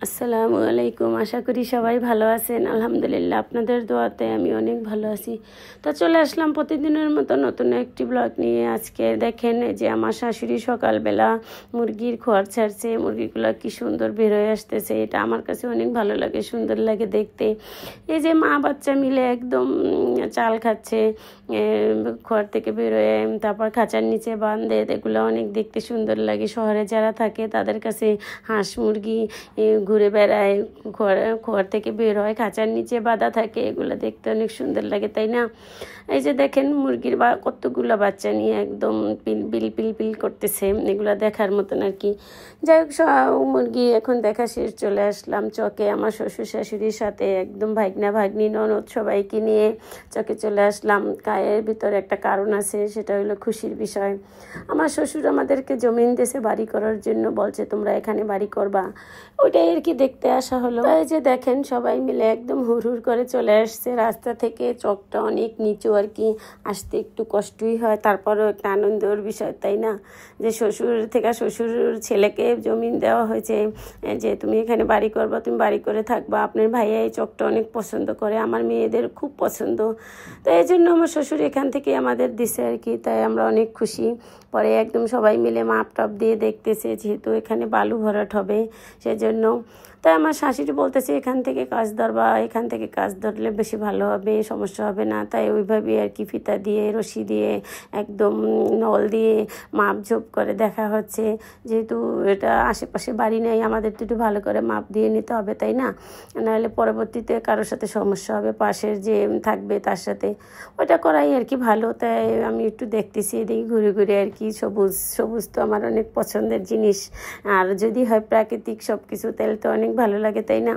আসসালামু আলাইকুম। আশা করি সবাই ভালো আছেন। আলহামদুলিল্লাহ আপনাদের দোয়াতে আমি অনেক ভালো আছি। তো চলে আসলাম প্রতিদিনের মতো নতুন একটি ব্লগ নিয়ে। আজকে দেখেন যে আমার শাশুড়ি সকালবেলা মুরগির খোয়ার ছাড়ছে, মুরগিগুলো কি সুন্দর বের হয়ে আসতেছে। এটা আমার কাছে অনেক ভালো লাগে, সুন্দর লাগে দেখতে। এই যে মা বাচ্চা মিলে একদম চাল খাচ্ছে, খোয়ার থেকে বেরোয় তারপর খাঁচার নিচে বাঁধে, এগুলো অনেক দেখতে সুন্দর লাগে। শহরে যারা থাকে তাদের কাছে হাঁস মুরগি ঘুরে বেড়ায়, খোয়ার থেকে বের হয়, খাঁচার নিচে বাঁধা থাকে, এগুলো দেখতে অনেক সুন্দর লাগে, তাই না? এই যে দেখেন মুরগির কতগুলো বাচ্চা নিয়ে একদম পিল পিল পিল পিল করতেছে, এগুলো দেখার মতন আর কি। যাই হোক, মুরগি এখন দেখা শেষ, চলে আসলাম চকে আমার শ্বশুর শাশুড়ির সাথে, একদম ভাগনা ভাগ্নি ননদ সবাইকে নিয়ে চকে চলে আসলাম। গায়ের ভিতরে একটা কারণ আছে, সেটা হলো খুশির বিষয়। আমার শ্বশুর আমাদেরকে জমিন দেশে বাড়ি করার জন্য বলছে, তোমরা এখানে বাড়ি করবা, ওইটাই আর কি দেখতে আসা হলো। এই যে দেখেন সবাই মিলে একদম হুড় হুড় করে চলে আসছে। রাস্তা থেকে চকটা অনেক নিচু আর কি, আসতে একটু কষ্টই হয়, তারপরেও একটা আনন্দের বিষয়, তাই না? যে শ্বশুর থেকে শ্বশুর ছেলেকে জমিন দেওয়া হয়েছে, যে তুমি এখানে বাড়ি করবা, তুমি বাড়ি করে থাকবা। আপনার ভাইয়া এই চকটা অনেক পছন্দ করে, আমার মেয়েদের খুব পছন্দ। তো এই জন্য আমার শ্বশুর এখান থেকে আমাদের দিছে আর কি, তাই আমরা অনেক খুশি। পরে একদম সবাই মিলে মাপ টাপ দিয়ে দেখতেছে, যেহেতু এখানে বালু ভরাট হবে সেজন্য। তাই আমার শাশুড়ি বলতেছে এখান থেকে কাজ ধরবা, এখান থেকে কাজ ধরলে বেশি ভালো হবে, সমস্যা হবে না। তাই ওইভাবে আর কি ফিতা দিয়ে রশি দিয়ে একদম নল দিয়ে মাপ ঝোপ করে দেখা হচ্ছে। যেহেতু এটা আশেপাশে বাড়ি নেই, আমাদের তো একটু ভালো করে মাপ দিয়ে নিতে হবে, তাই না? নাহলে পরবর্তীতে কারোর সাথে সমস্যা হবে, পাশের যে থাকবে তার সাথে। ওইটা করাই আর কি ভালো। তাই আমি একটু দেখতেছি এদিকে ঘুরে ঘুরে আর কি। সবুজ সবুজ তো আমার অনেক পছন্দের জিনিস, আর যদি হয় প্রাকৃতিক সব কিছু, তাহলে তো অনেক ভালো লাগে, তাই না?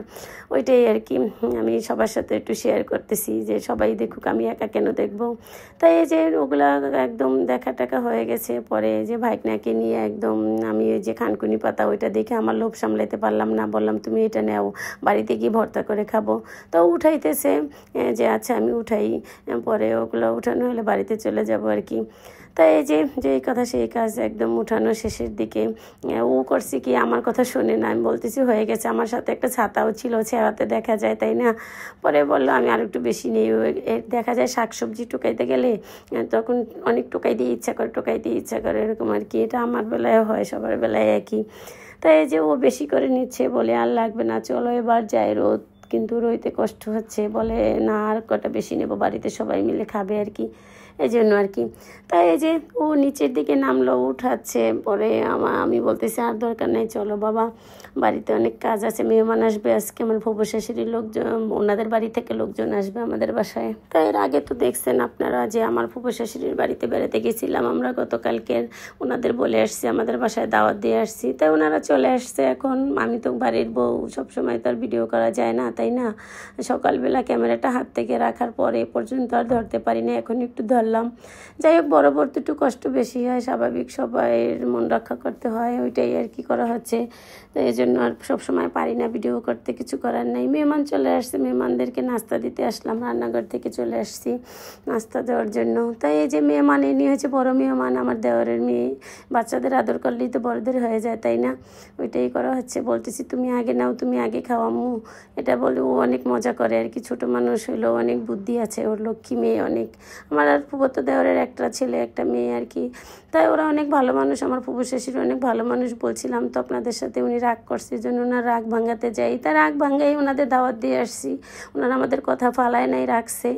ওইটাই আর কি আমি সবার সাথে একটু শেয়ার করতেছি, যে সবাই দেখুক, আমি একা কেন দেখবো। তাই এই যে ওগুলা একদম দেখা টাকা হয়ে গেছে। পরে যে ভাইকনাকে নিয়ে একদম আমি ওই যে খানকুনি পাতা, ওইটা দেখে আমার লোভ সামলাইতে পারলাম না, বললাম তুমি এটা নাও, বাড়িতে গিয়ে ভর্তা করে খাবো। তো উঠাইতেছে যে আচ্ছা আমি উঠাই, পরে ওগুলো উঠানো হলে বাড়িতে চলে যাব আর কি। তাই এই যে যেই কথা সেই কাজ, একদম উঠানো শেষের দিকে। ও করছি কি, আমার কথা শোনে না। আমি বলতেছি হয়ে গেছে, আমার সাথে একটা ছাতাও ছিল, ছেঁড়াতে দেখা যায়, তাই না? পরে বললো আমি আর একটু বেশি নেই। দেখা যায় শাকসবজি টোকাইতে গেলে তখন অনেক টোকাই দিয়ে ইচ্ছা করে, এরকম আর কি। এটা আমার বেলায় হয়, সবার বেলায় একই। তাই এই যে ও বেশি করে নিচ্ছে, বলে আর লাগবে না, চলো এবার যাই। রোদ কিন্তু রইতে কষ্ট হচ্ছে, বলে না আর কটা বেশি নেবো, বাড়িতে সবাই মিলে খাবে আর কি, এই জন্য আর কি। তাই এই যে ও নিচের দিকে নামলো, উঠাচ্ছে। পরে আমি বলতেছি আর দরকার নেই, চলো বাবা, বাড়িতে অনেক কাজ আছে, মেহমান আসবে আজকে, আমার ফুফু শাশুড়ির লোকজন, ওনাদের বাড়ি থেকে লোকজন আসবে আমাদের বাসায়। তাই এর আগে তো দেখছেন আপনারা যে আমার ফুফু শাশুড়ির বাড়িতে বেড়াতে গেছিলাম আমরা গতকালকের, ওনাদের বলে আসছি, আমাদের বাসায় দাওয়াত দিয়ে আসছি। তাই ওনারা চলে আসছে। এখন আমি তো বাড়ির বউ, সবসময় তো আর ভিডিও করা যায় না, তাই না? সকালবেলা ক্যামেরাটা হাত থেকে রাখার পরে পর্যন্ত আর ধরতে পারি না, এখন একটু ধরলাম। যাই হোক, বরাবর তো একটু কষ্ট বেশি হয়, স্বাভাবিক, সবাইয়ের মন রক্ষা করতে হয়, ওইটাই আর কি করা হচ্ছে। তো এই জন্য আর সবসময় পারি না ভিডিও করতে, কিছু করার নাই। মেহমান চলে আসছে, মেহমানদেরকে নাস্তা দিতে আসলাম, রান্নাঘর থেকে চলে আসছি নাস্তা দেওয়ার জন্য। তাই এই যে মেহমান এনে হয়েছে বড় মেহমান, আমার দেওরের মেয়ে। বাচ্চাদের আদর করলেই তো বড়দের হয়ে যায়, তাই না? ওইটাই করা হচ্ছে। বলতেছি তুমি আগে নাও, তুমি আগে খাও আম্মু, এটা বলে ও অনেক মজা করে আর কি। ছোটো মানুষ হইলেও অনেক বুদ্ধি আছে, ওর লক্ষ্মী মেয়ে অনেক। আমার আর ফুফাতো দেওরের একটা ছেলে একটা মেয়ে আর কি। তাই ওরা অনেক ভালো মানুষ, আমার ফুফু শাশুড়ি অনেক ভালো মানুষ। বলছিলাম তো আপনাদের সাথে, উনি রাগ করছে, এই জন্য ওনার রাগ ভাঙাতে যাই। তাই রাগ ভাঙাই ওনাদের দাওয়াত দিয়ে আসছি। ওনারা আমাদের কথা ফালায় নাই, রাখছে।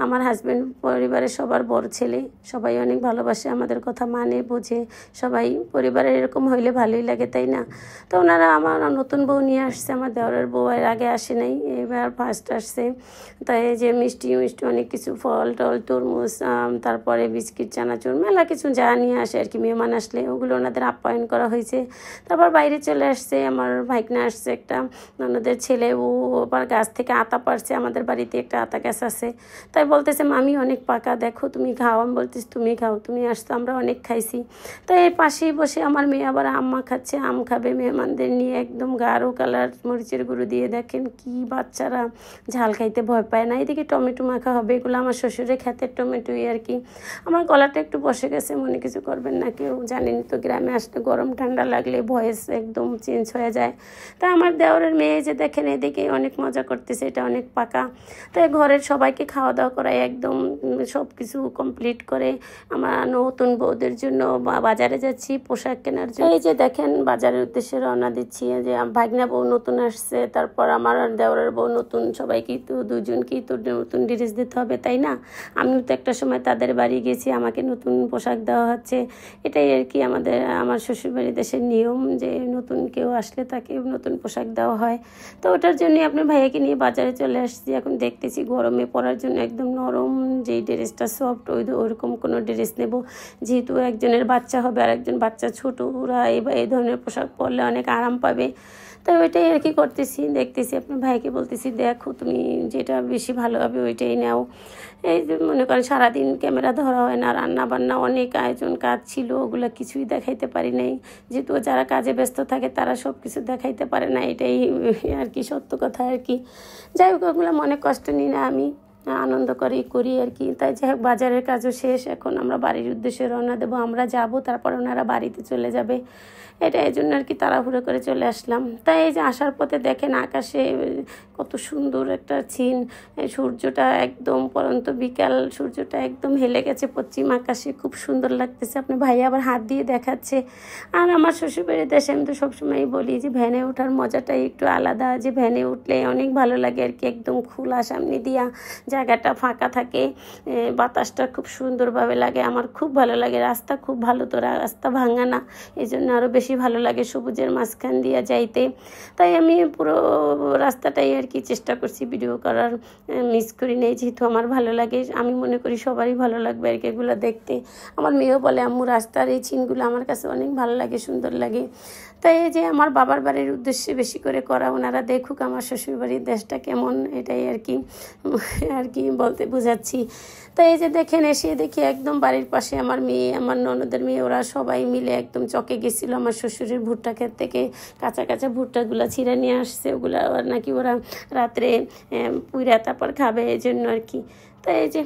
আমার হাজব্যান্ড পরিবারের সবার বড় ছেলে, সবাই অনেক ভালোবাসে, আমাদের কথা মানে বোঝে সবাই। পরিবারের এরকম হইলে ভালোই লাগে, তাই না? তো ওনারা আমার নতুন বউ নিয়ে আসছে, আমার দেওরের বউ এর আগে আসে নাই, এবার ফার্স্ট আসছে। তাই যে মিষ্টি মিষ্টি অনেক কিছু, ফল টল, তরমুজ, তারপরে বিস্কিট, চানাচুর, মেলা কিছু যা নিয়ে আসে আর কি মেহমান আসলে, ওগুলো ওনাদের আপ্যায়ন করা হয়েছে। তারপর বাইরে চলে আসছে, আমার ভাইকনা আসছে একটা, ওনাদের ছেলে, ও আবার গাছ থেকে আতা পারছে। আমাদের বাড়িতে একটা আতা গাছ আছে। তাই বলতেছে মামি অনেক পাকা, দেখো তুমি খাও। আমি বলতেছি তুমি খাও, তুমি আসতো, আমরা অনেক খাইছি। তাই এই পাশেই বসে আমার মেয়ে আবার আম্মা খাচ্ছে, আম খাবে মেহমানদের নিয়ে, একদম গাঢ় কালার মরিচের গুঁড়ো দিয়ে। দেখেন কি বাচ্চারা ঝাল খাইতে ভয় পায় না। এদিকে টমেটো মাখা হবে, এগুলো আমার শ্বশুরের ক্ষেতের টমেটোই আর কি। আমার গলাটা একটু বসে গেছে, মনে কিছু করবেন না কেউ, জানেন তো গ্রামে আসলে গরম ঠান্ডা লাগলে ভয়েস একদম চেঞ্জ হয়ে যায়। তা আমার দেওরের মেয়ে যে দেখেন এদিকে অনেক মজা করতেছে, এটা অনেক পাকা। তাই ঘরের সবাইকে খাওয়া দাওয়া করাই একদম সব কিছু কমপ্লিট করে আমার নতুন বউদের জন্য বাজারে যাচ্ছি পোশাক কেনার জন্য। এই যে দেখেন বাজারের উদ্দেশ্যে রওনা দিচ্ছি, যে ভাগনা বউ নতুন আসছে, তারপর আমার দেওরের বউ নতুন, সবাইকেই তো দুজনকেই তো নতুন ড্রেস দিতে হবে, তাই না? আমিও তো একটা সময় তাদের বাড়ি গেছি, আমাকে নতুন পোশাক দেওয়া হচ্ছে। এটাই আর কি আমার শ্বশুরবাড়ি দেশের নিয়ম, যে নতুন কেউ আসলে তাকে নতুন পোশাক দেওয়া হয়। তো ওটার জন্যই আপনার ভাইয়াকে নিয়ে বাজারে চলে আসছি। এখন দেখতেছি গরমে পরার জন্য একদম নরম যেই ড্রেসটা সফট ওইরকম কোনো ড্রেস নেব, যেহেতু একজনের বাচ্চা হবে আর একজন বাচ্চা ছোট, ওরা এই ধরনের পোশাক পরলে অনেক আরাম পাবে। তো ওইটাই আর কি করতেছি, দেখতেছি আপনার ভাইকে বলতেছি দেখো তুমি যেটা বেশি ভালো হবে ওইটাই নাও। এই যে মনে করেন সারাদিন ক্যামেরা ধরা হয় না, রান্না বান্না অনেক আয়োজন কাজ ছিল, ওগুলো কিছুই দেখাইতে পারি নাই, যেহেতু যারা কাজে ব্যস্ত থাকে তারা সব কিছু দেখাইতে পারে না, এটাই আর কি সত্য কথা আর কি। যাই হোক ওগুলো মনে কষ্ট নিই না, আমি আনন্দ করি আর কি। তাই যাই হোক বাজারের কাজও শেষ, এখন আমরা বাড়ির উদ্দেশ্যে রওনা দেবো, আমরা যাব তারপর ওনারা বাড়িতে চলে যাবে, এটা এই জন্য আর কি তাড়াহুড়ো করে চলে আসলাম। তাই এই যে আসার পথে দেখেন আকাশে কত সুন্দর একটা সিন, সূর্যটা একদম পরন্ত বিকাল, সূর্যটা একদম হেলে গেছে পশ্চিম আকাশে, খুব সুন্দর লাগতেছে। আপনি ভাই আবার হাত দিয়ে দেখাচ্ছে। আর আমার শ্বশুরবাড়ির দেশে আমি তো সবসময়ই বলি যে ভ্যানে ওঠার মজাটাই একটু আলাদা, যে ভ্যানে উঠলে অনেক ভালো লাগে আর কি, একদম খোলা সামনে দিয়া জায়গাটা ফাঁকা থাকে, বাতাসটা খুব সুন্দরভাবে লাগে, আমার খুব ভালো লাগে। রাস্তা খুব ভালো, তো রাস্তা ভাঙা না, এই জন্য আরও বেশি ভালো লাগে সবুজের মাঝখান দিয়া যাইতে। তাই আমি পুরো রাস্তাটাই আর কি চেষ্টা করছি ভিডিও করার, মিস করি নেই, যেহেতু আমার ভালো লাগে, আমি মনে করি সবারই ভালো লাগবে আর কি এগুলো দেখতে। আমার মেয়েও বলে আম্মু রাস্তার এই সিনগুলো আমার কাছে অনেক ভালো লাগে, সুন্দর লাগে। তাই এই যে আমার বাবার বাড়ির উদ্দেশ্যে বেশি করে করা, ওনারা দেখুক আমার শ্বশুরবাড়ির দেশটা কেমন, এটাই আর কি বলতে বোঝাচ্ছি। তাই এই যে দেখেন এসে দেখি একদম বাড়ির পাশে আমার মেয়ে, আমার ননদের মেয়ে, ওরা সবাই মিলে একদম চকে গেছিলো আমার শ্বশুরের ভুট্টা ক্ষেত থেকে কাঁচা কাঁচা ভুট্টাগুলো ছিঁড়ে নিয়ে আসছে, ওগুলো নাকি ওরা রাত্রে পুইরা তারপর খাবে, এই জন্য আর কি। তাই এই যে